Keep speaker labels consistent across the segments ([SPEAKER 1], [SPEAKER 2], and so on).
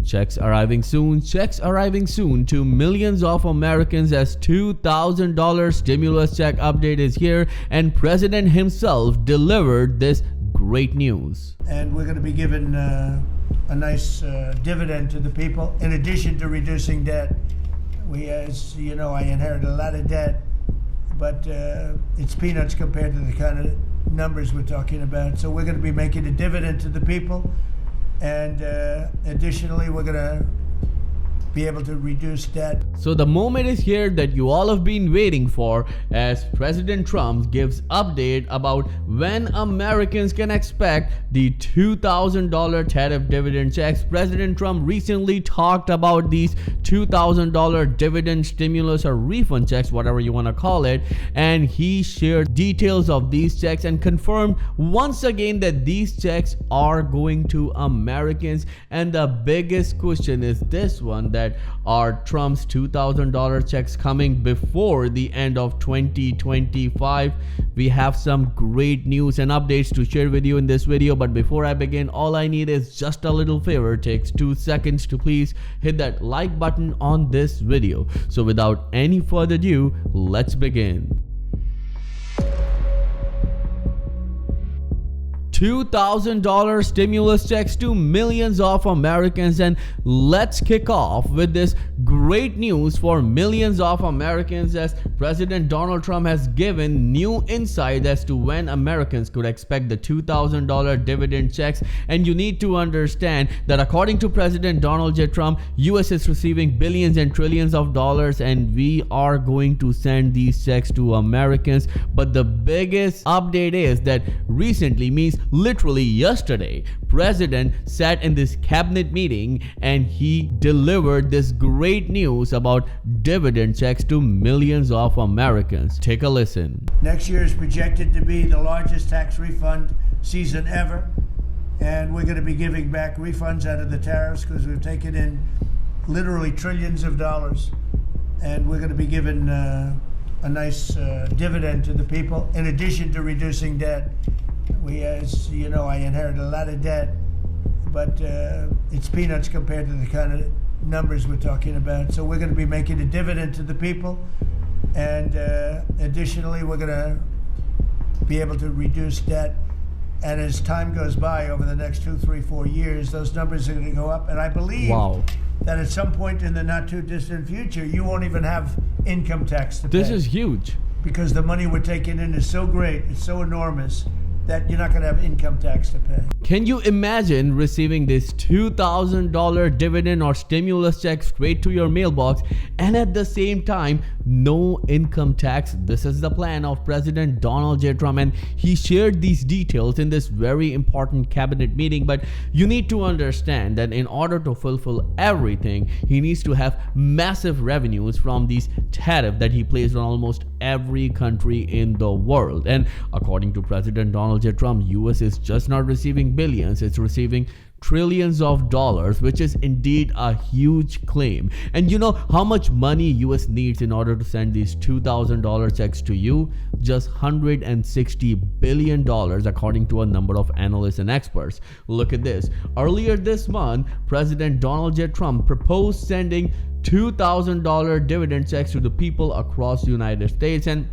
[SPEAKER 1] Checks arriving soon. Checks arriving soon to millions of Americans as $2,000 stimulus check update is here, and President himself delivered this great news.
[SPEAKER 2] And we're going to be giving a nice dividend to the people in addition to reducing debt. As you know, I inherited a lot of debt, but it's peanuts compared to the kind of numbers we're talking about. So we're going to be making a dividend to the people. And additionally, we're going to be able to reduce debt.
[SPEAKER 1] So the moment is here that you all have been waiting for, as President Trump gives update about when Americans can expect the $2,000 tariff dividend checks. President Trump recently talked about these $2,000 dividend stimulus or refund checks, whatever you want to call it, and he shared details of these checks and confirmed once again that these checks are going to Americans. And the biggest question is this one, that are Trump's $2,000 checks coming before the end of 2025? We have some great news and updates to share with you in this video, but before I begin, all I need is just a little favor. It takes 2 seconds to please hit that like button on this video. So without any further ado, let's begin. $2,000 stimulus checks to millions of Americans, and let's kick off with this great news for millions of Americans, as President Donald Trump has given new insight as to when Americans could expect the $2,000 dividend checks. And you need to understand that according to President Donald J. Trump, US is receiving billions and trillions of dollars, and we are going to send these checks to Americans. But the biggest update is that recently, means literally yesterday, President sat in this cabinet meeting and he delivered this great news about dividend checks to millions of Americans. Take a listen.
[SPEAKER 2] Next year is projected to be the largest tax refund season ever, and we're going to be giving back refunds out of the tariffs because we've taken in literally trillions of dollars, and we're going to be giving a nice dividend to the people in addition to reducing debt. As you know, I inherited a lot of debt, but it's peanuts compared to the kind of numbers we're talking about. So we're going to be making a dividend to the people, and additionally, we're going to be able to reduce debt. And as time goes by over the next 2, 3, 4 years, those numbers are going to go up. And I believe that at some point in the not too distant future, you won't even have income tax to pay.
[SPEAKER 1] This is huge.
[SPEAKER 2] Because the money we're taking in is so great, it's so enormous, that you're not going to have income tax to pay.
[SPEAKER 1] Can you imagine receiving this $2,000 dividend or stimulus check straight to your mailbox, and at the same time, no income tax? This is the plan of President Donald J. Trump, and he shared these details in this very important cabinet meeting. But you need to understand that in order to fulfill everything, he needs to have massive revenues from these tariffs that he placed on almost every country in the world. And according to President Donald J. Trump, US is just not receiving billions, it's receiving trillions of dollars, which is indeed a huge claim. And you know how much money US needs in order to send these $2,000 checks to you? Just $160 billion, according to a number of analysts and experts. Look at this. Earlier this month, President Donald J. Trump proposed sending $2,000 dividend checks to the people across the United States, and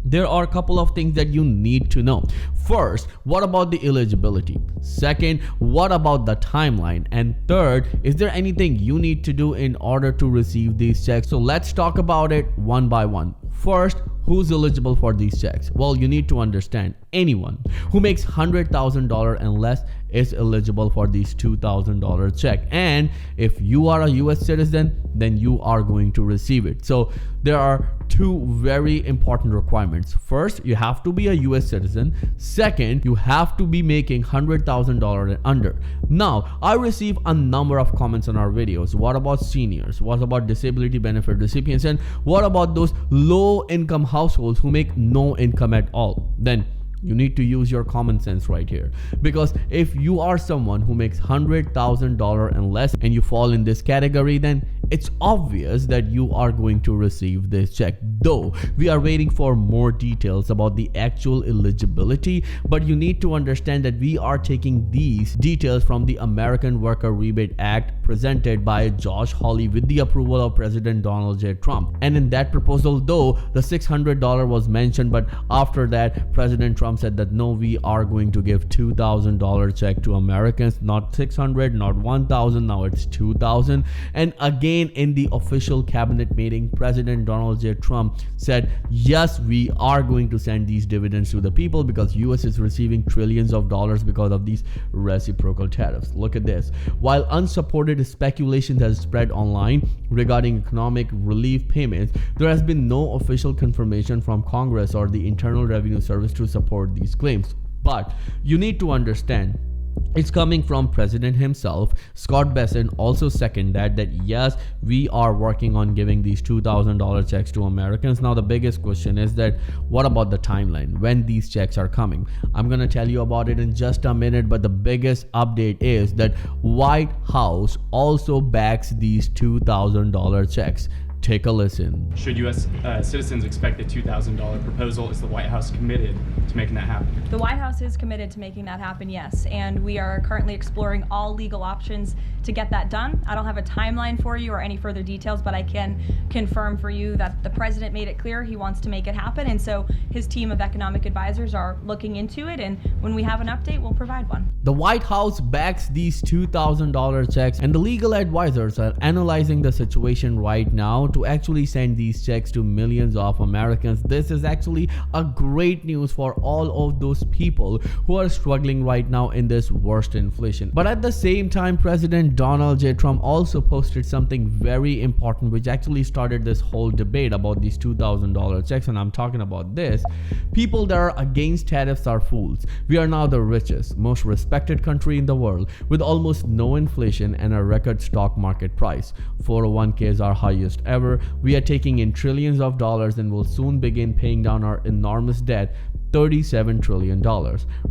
[SPEAKER 1] there are a couple of things that you need to know. First, what about the eligibility? Second, what about the timeline? And third, is there anything you need to do in order to receive these checks? So let's talk about it one by one. First, who's eligible for these checks? Well, you need to understand anyone who makes $100,000 and less is eligible for these $2,000 check. And if you are a US citizen, then you are going to receive it. So there are two very important requirements. First, you have to be a US citizen. Second, you have to be making $100,000 and under. Now, I receive a number of comments on our videos. What about seniors? What about disability benefit recipients? And what about those low income households who make no income at all? Then you need to use your common sense right here, because if you are someone who makes $100,000 and less and you fall in this category, then it's obvious that you are going to receive this check. though we are waiting for more details about the actual eligibility. But you need to understand that we are taking these details from the American Worker Rebate Act presented by Josh Hawley with the approval of President Donald J. Trump. And in that proposal, though, the $600 was mentioned, but after that, President Trump said that no, we are going to give $2,000 check to Americans, not 600, not 1,000, now it's 2,000. And again, in the official cabinet meeting, President Donald J. Trump said, yes, we are going to send these dividends to the people because US is receiving trillions of dollars because of these reciprocal tariffs. Look at this. While unsupported speculation has spread online regarding economic relief payments, there has been no official confirmation from Congress or the Internal Revenue Service to support these claims. But you need to understand, it's coming from President himself. Scott Bessent also seconded that yes, we are working on giving these $2,000 checks to Americans. Now the biggest question is that what about the timeline when these checks are coming? I'm going to tell you about it in just a minute, but the biggest update is that White House also backs these $2,000 checks. Take a listen.
[SPEAKER 3] Should U.S. Citizens expect the $2,000 proposal? Is the White House committed to making that happen?
[SPEAKER 4] The White House is committed to making that happen, yes. And we are currently exploring all legal options to get that done. I don't have a timeline for you or any further details, but I can confirm for you that the president made it clear he wants to make it happen. And so his team of economic advisors are looking into it. And when we have an update, we'll provide one.
[SPEAKER 1] The White House backs these $2,000 checks, and the legal advisors are analyzing the situation right now to actually send these checks to millions of Americans. This is actually a great news for all of those people who are struggling right now in this worst inflation. But at the same time, President Donald J. Trump also posted something very important, which actually started this whole debate about these $2,000 checks. And I'm talking about this. People that are against tariffs are fools. We are now the richest, most respected country in the world with almost no inflation and a record stock market price. 401k is our highest ever. We are taking in trillions of dollars and will soon begin paying down our enormous debt, $37 trillion.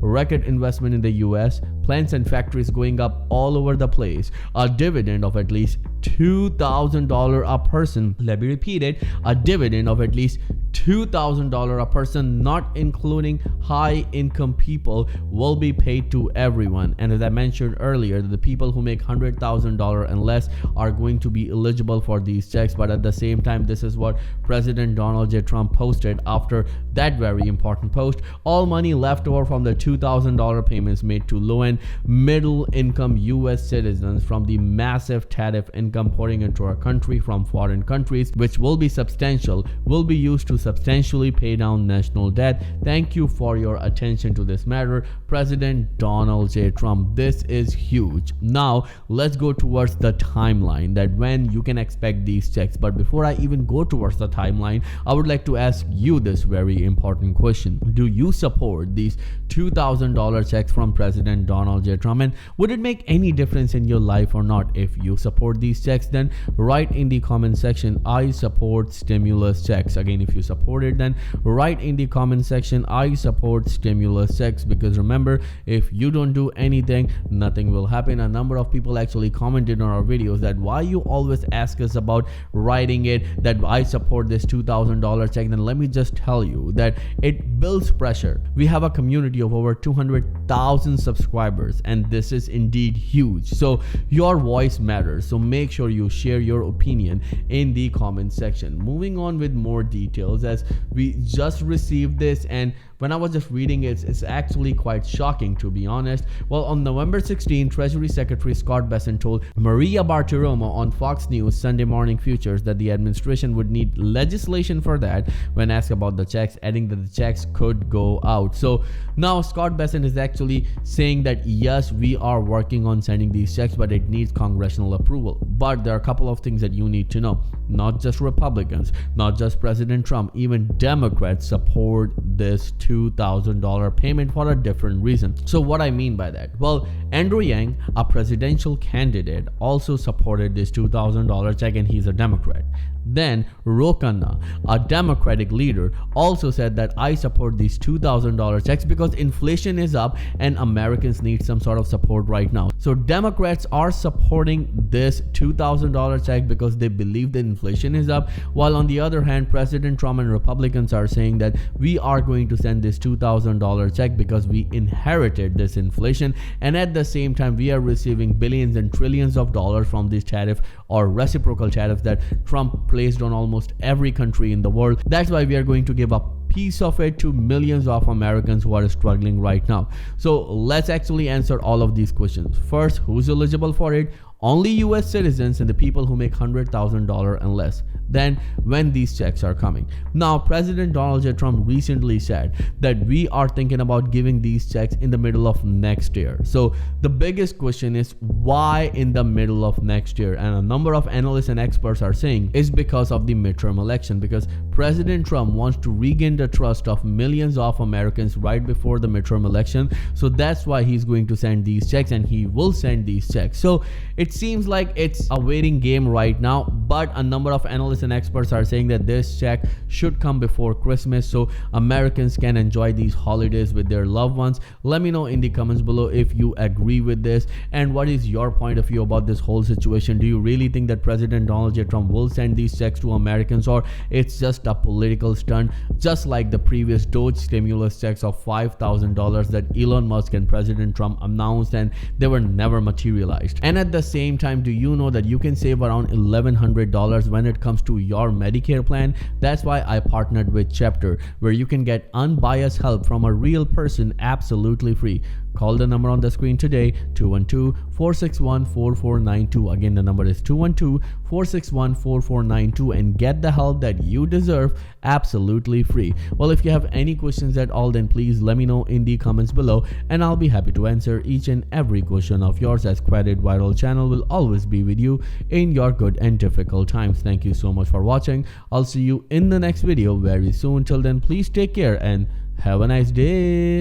[SPEAKER 1] Record investment in the US, plants and factories going up all over the place, a dividend of at least $2,000 a person. Let me repeat it, a dividend of at least $2,000 a person, not including high income people, will be paid to everyone. And as I mentioned earlier, the people who make $100,000 and less are going to be eligible for these checks. But at the same time, this is what President Donald J. Trump posted after that very important post. All money left over from the $2,000 payments made to low and middle income US citizens from the massive tariff income pouring into our country from foreign countries, which will be substantial, will be used to substantially pay down national debt. Thank you for your attention to this matter, President Donald J. Trump. This is huge. Now let's go towards the timeline that when you can expect these checks. But before I even go towards the timeline, I would like to ask you this very important question. Do you support these $2,000 checks from President Donald J. Trump? And would it make any difference in your life or not? If you support these checks, then write in the comment section, I support stimulus checks. Again, if you support it, then write in the comment section, I support stimulus checks, because remember, if you don't do anything, nothing will happen. A number of people actually commented on our videos that why you always ask us about writing it that I support this $2,000 check. Then let me just tell you that it builds pressure. We have a community of over 200,000 subscribers, and this is indeed huge. So your voice matters. So make sure you share your opinion in the comment section. Moving on with more details, as we just received this, and when I was just reading it, it's actually quite shocking, to be honest. Well, on November 16, Treasury Secretary Scott Bessent told Maria Bartiromo on Fox News Sunday Morning Futures that the administration would need legislation for that when asked about the checks, adding that the checks could go out. So now Scott Bessent is actually saying that yes, we are working on sending these checks, but it needs congressional approval. But there are a couple of things that you need to know. Not just Republicans, not just President Trump, even Democrats support this $2,000 payment for a different reason. So what I mean by that? Well, Andrew Yang, a presidential candidate, also supported this $2,000 check, and he's a Democrat. Then Ro Khanna, a Democratic leader, also said that I support these $2,000 checks because inflation is up and Americans need some sort of support right now. So Democrats are supporting this $2,000 check because they believe that inflation is up, while on the other hand, President Trump and Republicans are saying that we are going to send this $2,000 check because we inherited this inflation, and at the same time we are receiving billions and trillions of dollars from this tariff or reciprocal tariff that Trump placed on almost every country in the world. That's why we are going to give a piece of it to millions of Americans who are struggling right now. So let's actually answer all of these questions. First, who's eligible for it? Only US citizens and the people who make $100,000 and less. Then when these checks are coming. Now, President Donald J. Trump recently said that we are thinking about giving these checks in the middle of next year. So the biggest question is why in the middle of next year? And a number of analysts and experts are saying it's because of the midterm election, because President Trump wants to regain the trust of millions of Americans right before the midterm election. So that's why he's going to send these checks, and he will send these checks. So it seems like it's a waiting game right now, but a number of analysts and experts are saying that this check should come before Christmas so Americans can enjoy these holidays with their loved ones. Let me know in the comments below if you agree with this and what is your point of view about this whole situation. Do you really think that President Donald J. Trump will send these checks to Americans, or it's just a political stunt, just like the previous Doge stimulus checks of $5,000 that Elon Musk and President Trump announced and they were never materialized? And at the same time, do you know that you can save around $1,100 when it comes to your Medicare plan? That's why I partnered with Chapter, where you can get unbiased help from a real person absolutely free. Call the number on the screen today, 212-461-4492. Again, the number is 212-461-4492, and get the help that you deserve absolutely free. Well, if you have any questions at all, then please let me know in the comments below, and I'll be happy to answer each and every question of yours, as Credit Viral channel will always be with you in your good and difficult times. Thank you so much for watching. I'll see you in the next video very soon. Till then, please take care and have a nice day.